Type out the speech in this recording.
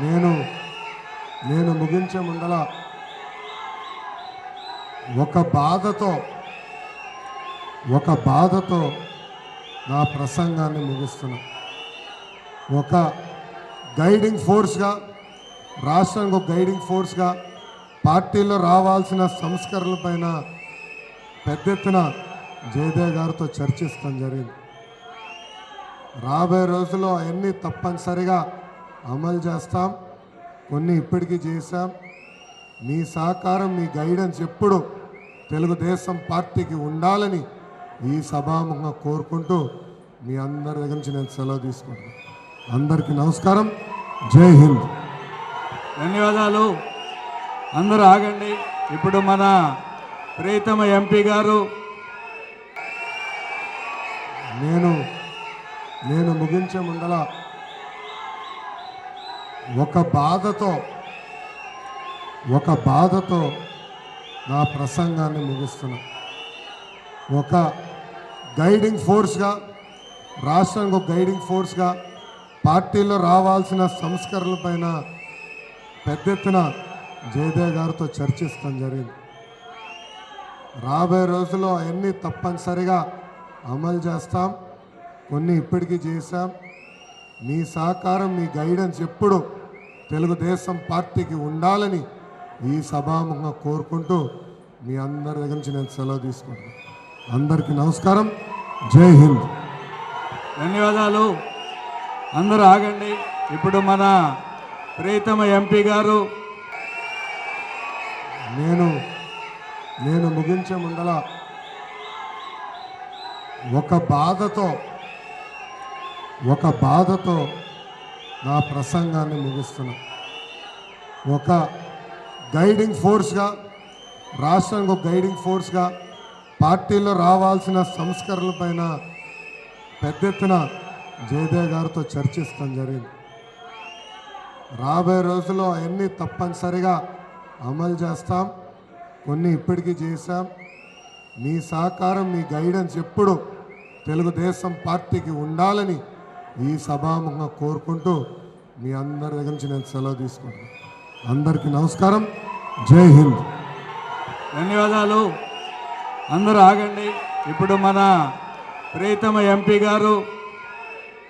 నేను నేను ముగించే ముందల ఒక బాధతో నా ప్రసంగాన్ని ముగిస్తున్నా. ఒక గైడింగ్ ఫోర్స్గా, రాష్ట్రానికి ఒక గైడింగ్ ఫోర్స్గా పార్టీలో రావాల్సిన సంస్కరణలపైన పెద్ద ఎత్తున జయదేవ్ గారితో చర్చిస్తాం జరిగింది. రాబోయే రోజుల్లో అవన్నీ తప్పనిసరిగా అమలు చేస్తాం. కొన్ని ఇప్పటికీ చేశాం. మీ సహకారం, మీ గైడెన్స్ ఎప్పుడు తెలుగుదేశం పార్టీకి ఉండాలని ఈ సభాముఖంగా కోరుకుంటూ మీ అందరి దగ్గర నుంచి నేను సెలవు తీసుకుంటాను. అందరికీ నమస్కారం. జై హింద్. ధన్యవాదాలు. అందరూ ఆగండి. ఇప్పుడు మన ప్రియతమ ఎంపీ గారు నేను ముగించే ముందల ఒక బాధతో నా ప్రసంగాన్ని ముగిస్తున్నా. ఒక గైడింగ్ ఫోర్స్గా, రాష్ట్రానికి ఒక గైడింగ్ ఫోర్స్గా పార్టీలో రావాల్సిన సంస్కరణలపైన పెద్ద ఎత్తున జయదేవ్ గారితో చర్చిస్తాం జరిగింది. రాబోయే రోజుల్లో అవన్నీ తప్పనిసరిగా అమలు చేస్తాం. కొన్ని ఇప్పటికీ చేశాం. మీ సహకారం, మీ గైడెన్స్ ఎప్పుడు తెలుగుదేశం పార్టీకి ఉండాలని ఈ సభాముఖంగా కోరుకుంటూ మీ అందరి దగ్గర నుంచి నేను సెలవు తీసుకుంటాను. అందరికీ నమస్కారం. జై హింద్. ధన్యవాదాలు. అందరూ ఆగండి. ఇప్పుడు మన ప్రియతమ ఎంపీ గారు నేను ముగించే ముందల ఒక బాధతో నా ప్రసంగాన్ని ముగిస్తున్నా. ఒక గైడింగ్ ఫోర్స్గా, రాష్ట్రానికి ఒక గైడింగ్ ఫోర్స్గా పార్టీలో రావాల్సిన సంస్కరణలపైన పెద్ద ఎత్తున జయదేవ్ గారితో చర్చిస్తాం జరిగింది. రాబోయే రోజుల్లో అవన్నీ తప్పనిసరిగా అమలు చేస్తాం. కొన్ని ఇప్పటికీ చేశాం. మీ సహకారం, మీ గైడెన్స్ ఎప్పుడు తెలుగుదేశం పార్టీకి ఉండాలని ఈ సభాముఖంగా కోరుకుంటూ మీ అందరి దగ్గర నుంచి నేను సెలవు తీసుకుంటాను. అందరికీ నమస్కారం. జై హింద్. ధన్యవాదాలు. అందరూ ఆగండి. ఇప్పుడు మన ప్రియతమ ఎంపీ గారు